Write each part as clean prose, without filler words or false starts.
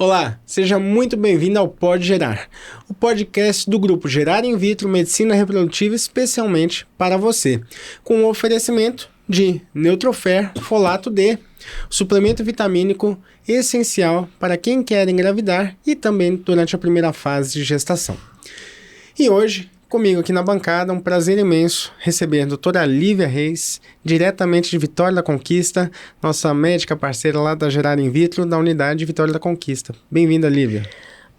Olá, seja muito bem-vindo ao Pode Gerar, o podcast do grupo Gerar In Vitro Medicina Reprodutiva especialmente para você, com o oferecimento de Neutrofer Folato D, suplemento vitamínico essencial para quem quer engravidar e também durante a primeira fase de gestação. E hoje, comigo aqui na bancada, um prazer imenso receber a doutora Lívia Reis, diretamente de Vitória da Conquista, nossa médica parceira lá da Gerar In Vitro, da unidade Vitória da Conquista. Bem-vinda, Lívia.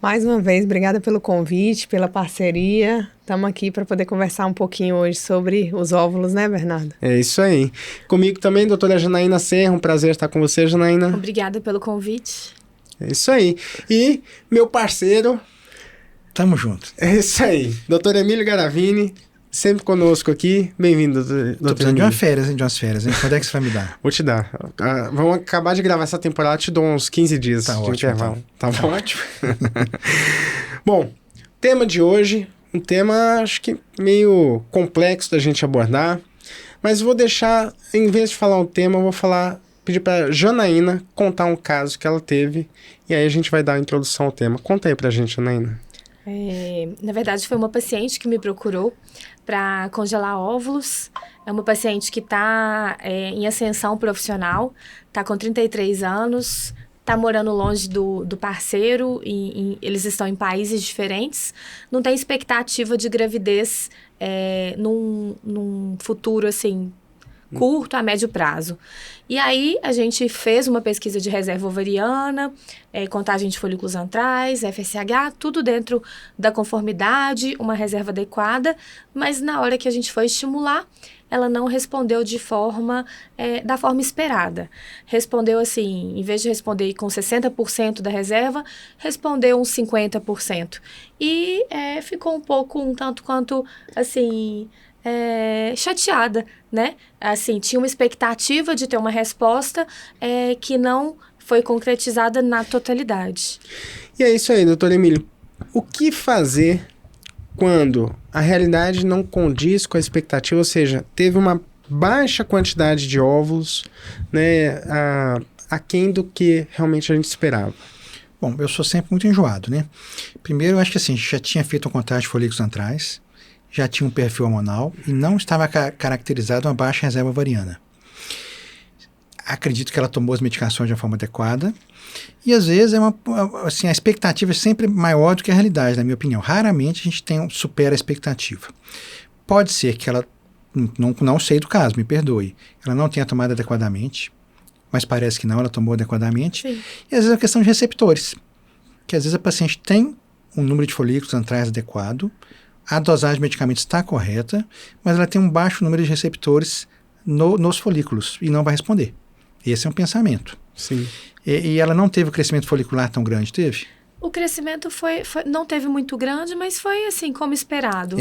Mais uma vez, obrigada pelo convite, pela parceria. Estamos aqui para poder conversar um pouquinho hoje sobre os óvulos, né, Bernardo? É isso aí. Comigo também, doutora Janaína Serra, um prazer estar com você, Janaína. Obrigada pelo convite. É isso aí. E meu parceiro... Tamo junto. É isso aí. Doutor Emílio Garavini, sempre conosco aqui. Bem-vindo, doutor Tô precisando de umas férias, hein? Quando é que você vai me dar? Vou te dar. Vamos acabar de gravar essa temporada, te dou uns 15 dias tá de ótimo, intervalo. Tá bom? Ótimo. Bom, tema de hoje, um tema acho que meio complexo da gente abordar, mas vou deixar, em vez de falar um tema, eu vou pedir para Janaína contar um caso que ela teve e aí a gente vai dar a introdução ao tema. Conta aí pra gente, Janaína. Na verdade, foi uma paciente que me procurou para congelar óvulos. É uma paciente que está em ascensão profissional, está com 33 anos, está morando longe do parceiro, eles estão em países diferentes, não tem expectativa de gravidez num futuro, assim, curto a médio prazo. E aí, a gente fez uma pesquisa de reserva ovariana, contagem de folículos antrais, FSH, tudo dentro da conformidade, uma reserva adequada, mas na hora que a gente foi estimular, ela não respondeu da forma esperada. Respondeu assim, em vez de responder com 60% da reserva, respondeu uns 50%. E ficou um tanto quanto, assim... chateada, né? Assim, tinha uma expectativa de ter uma resposta que não foi concretizada na totalidade. E é isso aí, doutor Emílio. O que fazer quando a realidade não condiz com a expectativa, ou seja, teve uma baixa quantidade de óvulos, né, aquém do que realmente a gente esperava? Bom, eu sou sempre muito enjoado, né? Primeiro, eu acho que assim, já tinha feito uma contagem de folículos antrais, já tinha um perfil hormonal e não estava caracterizado uma baixa reserva ovariana. Acredito que ela tomou as medicações de uma forma adequada e às vezes a expectativa é sempre maior do que a realidade, na minha opinião. Raramente a gente supera a expectativa. Pode ser que ela, não sei do caso, me perdoe, ela não tenha tomado adequadamente, mas parece que não, ela tomou adequadamente. Sim. E às vezes é uma questão de receptores, que às vezes a paciente tem um número de folículos antrais adequado, a dosagem de medicamentos está correta, mas ela tem um baixo número de receptores nos folículos e não vai responder. Esse é um pensamento. Sim. E ela não teve o crescimento folicular tão grande, teve? O crescimento não teve muito grande, mas foi assim, como esperado.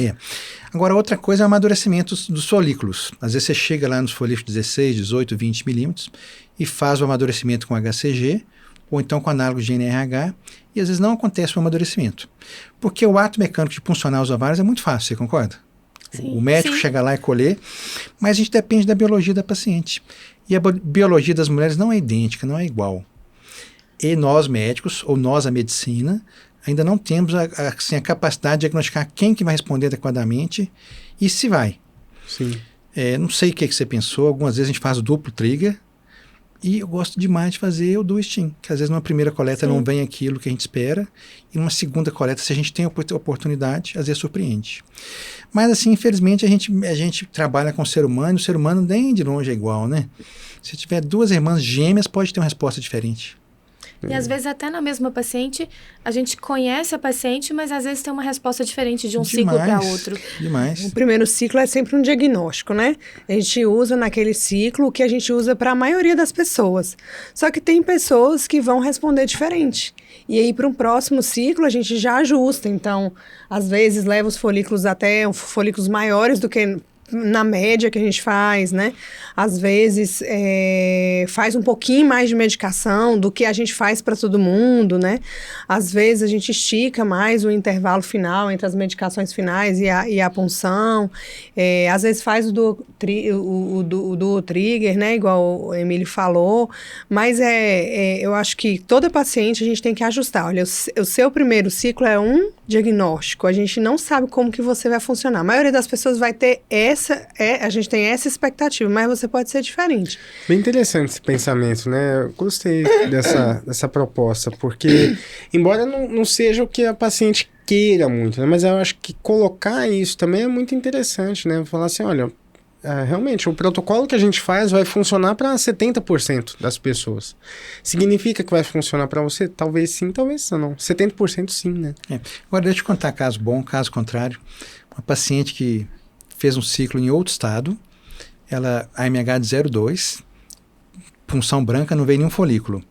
Agora, outra coisa é o amadurecimento dos folículos. Às vezes você chega lá nos folículos 16, 18, 20 milímetros e faz o amadurecimento com HCG, ou então com análogo de NRH, e às vezes não acontece o amadurecimento. Porque o ato mecânico de puncionar os ovários é muito fácil, você concorda? Sim, o médico chega lá e colher, mas a gente depende da biologia da paciente. E a biologia das mulheres não é idêntica, não é igual. E nós médicos, ou nós a medicina, ainda não temos a capacidade de diagnosticar quem que vai responder adequadamente e se vai. Sim. Não sei o que você pensou, algumas vezes a gente faz o duplo trigger, e eu gosto demais de fazer o do STIM, que às vezes numa primeira coleta não vem aquilo que a gente espera, e numa segunda coleta, se a gente tem a oportunidade, às vezes surpreende. Mas assim, infelizmente, a gente trabalha com o ser humano nem de longe é igual, né? Se tiver duas irmãs gêmeas, pode ter uma resposta diferente. E às vezes até na mesma paciente, a gente conhece a paciente, mas às vezes tem uma resposta diferente de um ciclo para outro. Demais. O primeiro ciclo é sempre um diagnóstico, né? A gente usa naquele ciclo o que a gente usa para a maioria das pessoas. Só que tem pessoas que vão responder diferente. E aí, para um próximo ciclo, a gente já ajusta. Então, às vezes, leva os folículos até folículos maiores do que na média que a gente faz, né? Às vezes faz um pouquinho mais de medicação do que a gente faz para todo mundo, né? Às vezes a gente estica mais o intervalo final entre as medicações finais e a punção. Às vezes faz o duo trigger, né? Igual o Emílio falou. Mas eu acho que toda paciente a gente tem que ajustar. Olha, o seu primeiro ciclo é um diagnóstico. A gente não sabe como que você vai funcionar. A maioria das pessoas vai ter a gente tem essa expectativa, mas você pode ser diferente. Bem interessante esse pensamento, né? Eu gostei dessa proposta, porque, embora não seja o que a paciente queira muito, né? Mas eu acho que colocar isso também é muito interessante, né? Falar assim, olha, realmente, o protocolo que a gente faz vai funcionar para 70% das pessoas. Significa que vai funcionar para você? Talvez sim, talvez não. 70% sim, né? Agora, deixa eu contar caso bom, caso contrário. Uma paciente que fez um ciclo em outro estado, ela AMH de 0,2, punção branca, não veio nenhum folículo.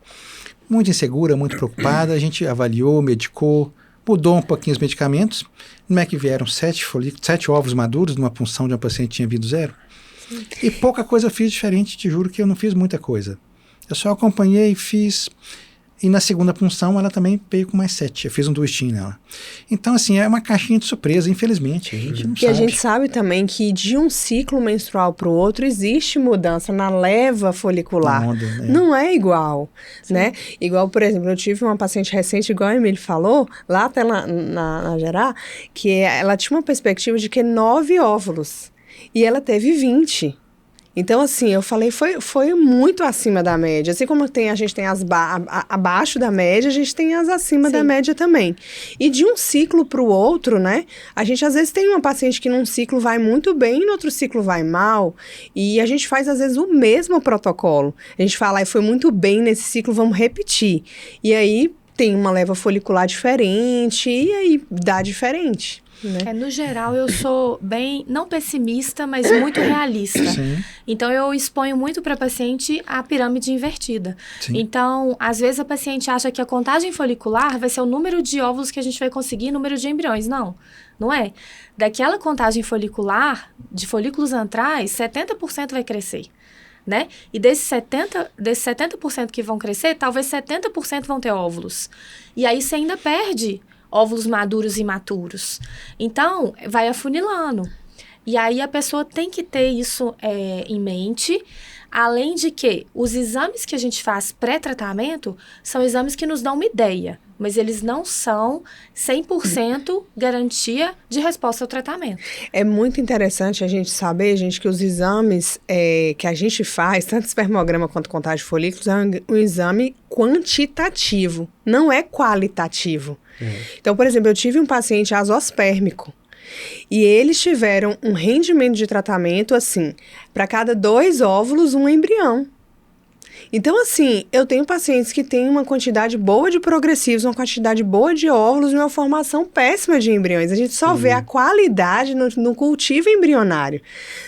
Muito insegura, muito preocupada, a gente avaliou, medicou, mudou um pouquinho os medicamentos. Como é que vieram 7 ovos maduros numa punção de uma paciente que tinha vindo 0? Sim. E pouca coisa eu fiz diferente, te juro que eu não fiz muita coisa. Eu só acompanhei, fiz. E na segunda punção ela também veio com mais 7. Eu fiz um duistim nela. Então, assim, é uma caixinha de surpresa, infelizmente. A gente não sabe. E a gente sabe também que de um ciclo menstrual para o outro existe mudança na leva folicular. Não é igual, né? Igual, por exemplo, eu tive uma paciente recente, igual a Emílio falou, lá até na Gerá, que ela tinha uma perspectiva de que 9 óvulos. E ela teve 20. Então, assim, eu falei, foi muito acima da média. Assim como a gente tem as abaixo da média, a gente tem as acima da média também. E de um ciclo para o outro, né? A gente, às vezes, tem uma paciente que num ciclo vai muito bem e no outro ciclo vai mal. E a gente faz, às vezes, o mesmo protocolo. A gente fala, foi muito bem nesse ciclo, vamos repetir. E aí, tem uma leva folicular diferente e aí dá diferente. Né? No geral, eu sou bem, não pessimista, mas muito realista. Sim. Então, eu exponho muito para a paciente a pirâmide invertida. Sim. Então, às vezes a paciente acha que a contagem folicular vai ser o número de óvulos que a gente vai conseguir, número de embriões. Não é. Daquela contagem folicular, de folículos antrais, 70% vai crescer. Né? E desses 70% que vão crescer, talvez 70% vão ter óvulos. E aí você ainda perde óvulos maduros e imaturos. Então, vai afunilando. E aí a pessoa tem que ter isso em mente, além de que os exames que a gente faz pré-tratamento são exames que nos dão uma ideia, mas eles não são 100% garantia de resposta ao tratamento. É muito interessante a gente saber, gente, que os exames que a gente faz, tanto espermograma quanto contagem de folículos, é um exame quantitativo, não é qualitativo. Então, por exemplo, eu tive um paciente azospérmico e eles tiveram um rendimento de tratamento, assim, para cada 2 óvulos, um embrião. Então, assim, eu tenho pacientes que têm uma quantidade boa de progressivos, uma quantidade boa de óvulos e uma formação péssima de embriões. A gente só vê a qualidade no cultivo embrionário,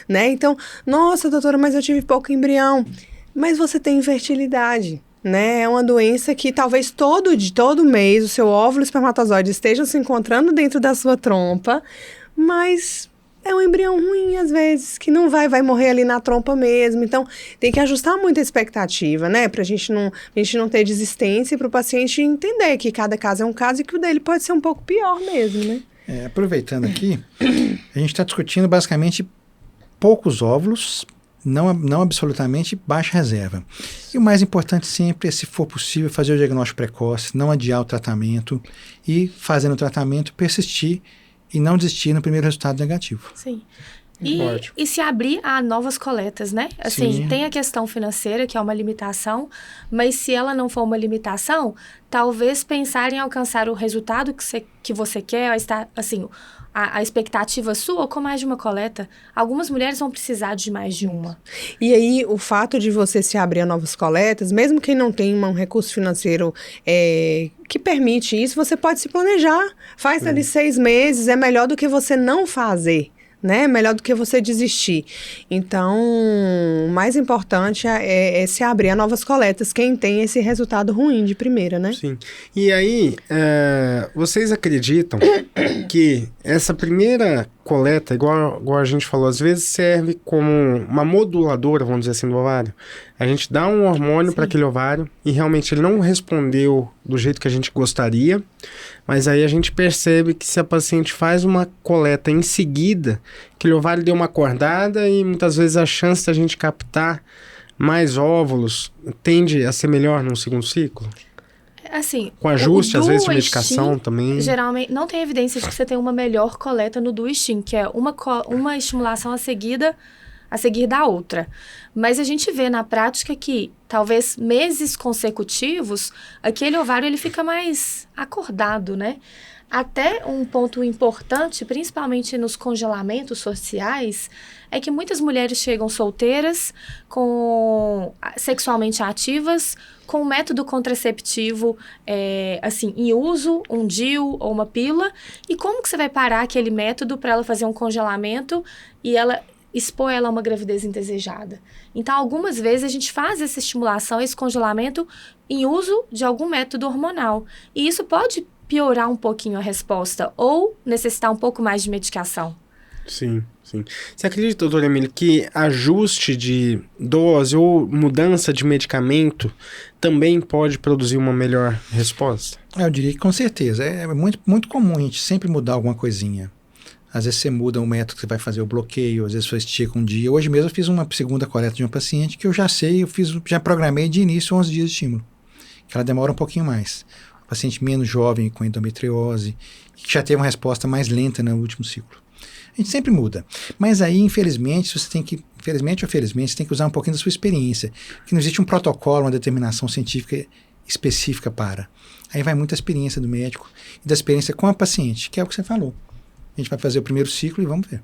né? Então, nossa, doutora, mas eu tive pouco embrião. Mas você tem infertilidade. Né? É uma doença que talvez todo mês o seu óvulo e o espermatozoide estejam se encontrando dentro da sua trompa, mas é um embrião ruim às vezes, que não vai morrer ali na trompa mesmo. Então, tem que ajustar muito a expectativa, né? Pra gente não ter desistência e para o paciente entender que cada caso é um caso e que o dele pode ser um pouco pior mesmo, né? Aproveitando aqui, a gente está discutindo basicamente poucos óvulos, não absolutamente baixa reserva. E o mais importante sempre é, se for possível, fazer o diagnóstico precoce, não adiar o tratamento e, fazendo o tratamento, persistir e não desistir no primeiro resultado negativo. Sim. E se abrir a novas coletas, né? Assim, sim, tem a questão financeira, que é uma limitação, mas se ela não for uma limitação, talvez pensar em alcançar o resultado que você quer, assim, a expectativa sua com mais de uma coleta. Algumas mulheres vão precisar de mais de uma. E aí, o fato de você se abrir a novas coletas, mesmo quem não tem um recurso financeiro que permite isso, você pode se planejar. Faz ali 6 meses, é melhor do que você não fazer. Né? Melhor do que você desistir. Então, o mais importante é se abrir a novas coletas, quem tem esse resultado ruim de primeira, né? Sim. E aí, vocês acreditam que essa primeira coleta, igual a gente falou, às vezes serve como uma moduladora, vamos dizer assim, do ovário. A gente dá um hormônio para aquele ovário e realmente ele não respondeu do jeito que a gente gostaria, mas aí a gente percebe que se a paciente faz uma coleta em seguida, aquele ovário deu uma acordada e muitas vezes a chance da gente captar mais óvulos tende a ser melhor no segundo ciclo. Assim, com ajuste, às vezes, de Duo medicação Stim, também. Geralmente, não tem evidência de que você tem uma melhor coleta no Duo Stim, que é uma estimulação a seguir da outra. Mas a gente vê na prática que, talvez meses consecutivos, aquele ovário ele fica mais acordado, né? Até um ponto importante, principalmente nos congelamentos sociais, é que muitas mulheres chegam solteiras, sexualmente ativas, com um método contraceptivo, em uso, um DIU ou uma pílula. E como que você vai parar aquele método para ela fazer um congelamento e expor ela a uma gravidez indesejada? Então, algumas vezes a gente faz essa estimulação, esse congelamento, em uso de algum método hormonal. E isso pode piorar um pouquinho a resposta ou necessitar um pouco mais de medicação. Sim, sim. Você acredita, doutora Emília, que ajuste de dose ou mudança de medicamento também pode produzir uma melhor resposta? Eu diria que com certeza. É muito, muito comum a gente sempre mudar alguma coisinha. Às vezes você muda o método que você vai fazer o bloqueio, às vezes você estica um dia. Hoje mesmo eu fiz uma segunda coleta de uma paciente que eu já sei, já programei de início 11 dias de estímulo, que ela demora um pouquinho mais. Paciente menos jovem com endometriose, que já teve uma resposta mais lenta no último ciclo. A gente sempre muda. Mas aí, infelizmente ou felizmente, você tem que usar um pouquinho da sua experiência. Que não existe um protocolo, uma determinação científica específica para. Aí vai muita experiência do médico e da experiência com a paciente, que é o que você falou. A gente vai fazer o primeiro ciclo e vamos ver.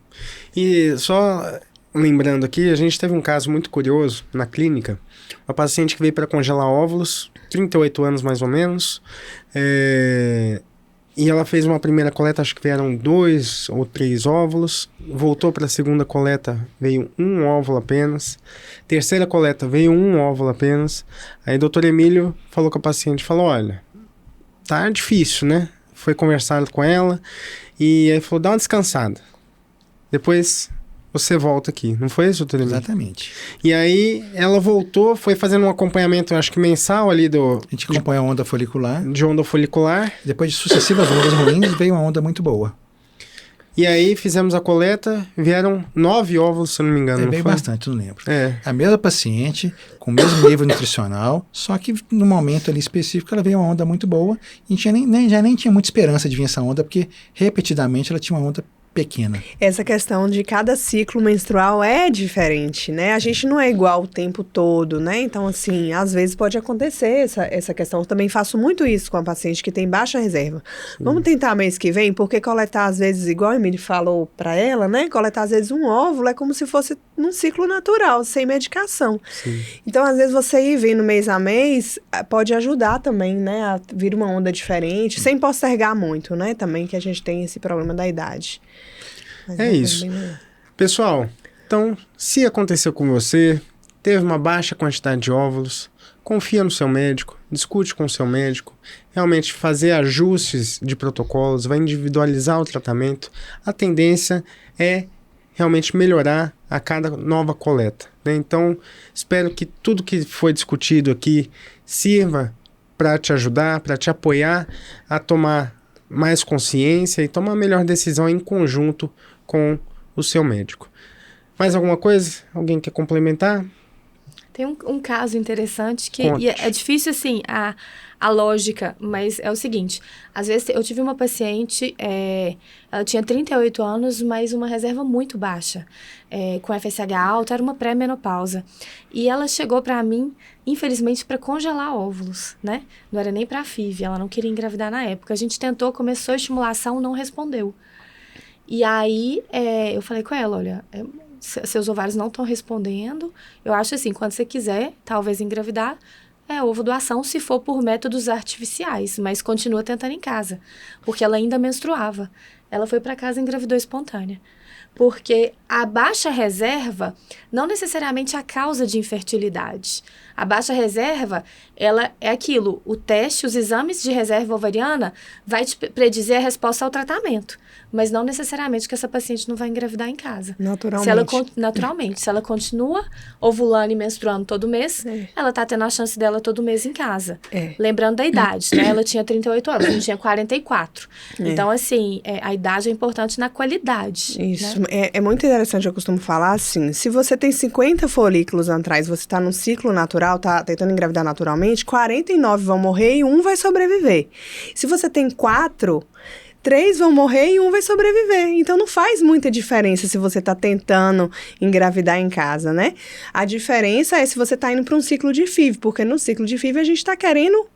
E só lembrando aqui, a gente teve um caso muito curioso na clínica. Uma paciente que veio para congelar óvulos, 38 anos mais ou menos, e ela fez uma primeira coleta, acho que vieram 2 ou 3 óvulos, voltou para a segunda coleta, veio 1 óvulo apenas, terceira coleta veio 1 óvulo apenas. Aí o doutor Emílio falou com a paciente, falou, olha, tá difícil, né? Foi conversar com ela e aí falou, dá uma descansada, depois você volta aqui. Não foi isso, doutor Emílio? Exatamente. E aí ela voltou, foi fazendo um acompanhamento, acho que mensal ali A gente acompanha a onda folicular. de onda folicular. Depois de sucessivas ondas ruins, veio uma onda muito boa. E aí fizemos a coleta, vieram 9 óvulos, se eu não me engano. Veio foi? bastante, não lembro. É. A mesma paciente, com o mesmo nível nutricional, só que no momento ali específico ela veio uma onda muito boa. E a gente já nem tinha muita esperança de vir essa onda, porque repetidamente ela tinha uma onda pequena. Essa questão de cada ciclo menstrual é diferente, né? A gente não é igual o tempo todo, né? Então, assim, às vezes pode acontecer essa questão. Eu também faço muito isso com a paciente que tem baixa reserva. Vamos tentar mês que vem, porque coletar às vezes, igual a Emília falou pra ela, né? Coletar às vezes um óvulo é como se fosse num ciclo natural, sem medicação. Sim. Então, às vezes você ir vendo mês a mês pode ajudar também, né? A vir uma onda diferente, sem postergar muito, né? Também que a gente tem esse problema da idade. Mas É isso. Pessoal, então, se aconteceu com você, teve uma baixa quantidade de óvulos, confia no seu médico, discute com o seu médico, realmente fazer ajustes de protocolos, vai individualizar o tratamento. A tendência é realmente melhorar a cada nova coleta, né? Então, espero que tudo que foi discutido aqui sirva para te ajudar, para te apoiar a tomar mais consciência e tomar a melhor decisão em conjunto com o seu médico. Mais alguma coisa? Alguém quer complementar? Tem um caso interessante que Conte. é difícil, assim, a lógica, mas é o seguinte. Às vezes, eu tive uma paciente, ela tinha 38 anos, mas uma reserva muito baixa, com FSH alta, era uma pré-menopausa. E ela chegou para mim, infelizmente, para congelar óvulos, né? Não era nem para FIV, ela não queria engravidar na época. A gente tentou, começou a estimulação, não respondeu. E aí, eu falei com ela, olha, seus ovários não estão respondendo. Eu acho assim, quando você quiser, talvez engravidar, ovo doação, se for por métodos artificiais, mas continua tentando em casa, porque ela ainda menstruava. Ela foi para casa e engravidou espontânea. Porque a baixa reserva não necessariamente é a causa de infertilidade. A baixa reserva, ela é aquilo, o teste, os exames de reserva ovariana vai te predizer a resposta ao tratamento, mas não necessariamente que essa paciente não vai engravidar em casa. Naturalmente. Se ela continua ovulando e menstruando todo mês, ela está tendo a chance dela todo mês em casa. Lembrando da idade, né? Ela tinha 38 anos, a gente tinha 44. Então, assim, a idade é importante na qualidade. Isso, né? é muito interessante, eu costumo falar assim, se você tem 50 folículos antrais, você está num ciclo natural, tá tentando engravidar naturalmente, 49 vão morrer e 1 vai sobreviver. Se você tem 4, 3 vão morrer e 1 vai sobreviver. Então, não faz muita diferença se você está tentando engravidar em casa, né? A diferença é se você está indo para um ciclo de FIV, porque no ciclo de FIV a gente está querendo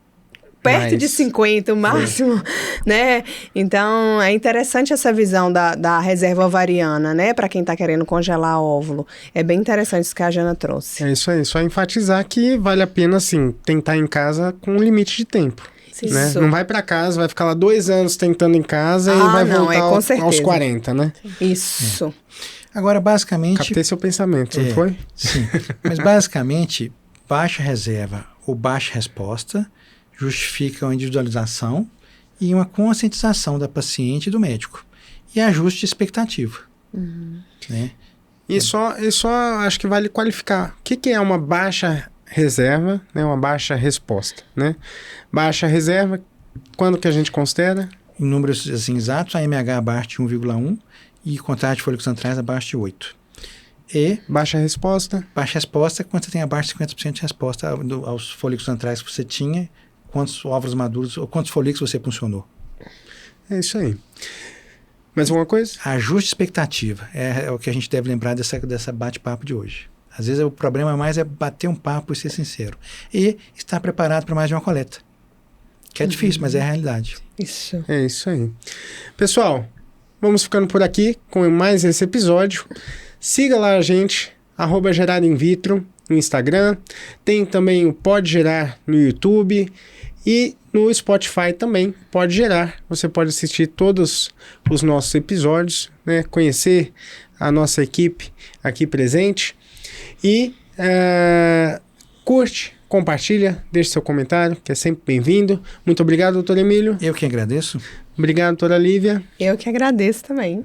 perto de 50, o máximo, né? Então, é interessante essa visão da reserva ovariana, né? Para quem tá querendo congelar óvulo. É bem interessante isso que a Jana trouxe. É isso aí, só enfatizar que vale a pena, assim, tentar em casa com um limite de tempo. Né? Isso. Não vai para casa, vai ficar lá 2 anos tentando em casa e vai voltar aos 40, né? Isso. Agora, basicamente... Captei seu pensamento, não foi? Sim, mas basicamente, baixa reserva ou baixa resposta justifica uma individualização e uma conscientização da paciente e do médico. E ajuste de expectativa. Né? E só acho que vale qualificar. O que é uma baixa reserva, né? Uma baixa resposta, né? Baixa reserva, quando que a gente considera? Em números assim, exatos, a MH abaixo de 1,1 e contrato de folículos antrais abaixo de 8. E baixa resposta? Baixa resposta é quando você tem abaixo de 50% de resposta aos folículos antrais que você tinha, quantos óvulos maduros ou quantos folículos você puncionou. É isso aí. Mais alguma coisa? Ajuste de expectativa. É o que a gente deve lembrar dessa bate-papo de hoje. Às vezes o problema mais é bater um papo e ser sincero. E estar preparado para mais de uma coleta. Que é difícil, mas é a realidade. Isso. É isso aí. Pessoal, vamos ficando por aqui com mais esse episódio. Siga lá a gente, @GerarInVitro no Instagram. Tem também o Pode Gerar no YouTube. E no Spotify também pode gerar. Você pode assistir todos os nossos episódios, né? Conhecer a nossa equipe aqui presente. E curte, compartilha, deixe seu comentário, que é sempre bem-vindo. Muito obrigado, doutor Emílio. Eu que agradeço. Obrigado, doutora Lívia. Eu que agradeço também.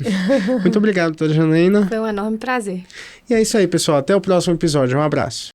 Muito obrigado, doutora Janaína. Foi um enorme prazer. E é isso aí, pessoal. Até o próximo episódio. Um abraço.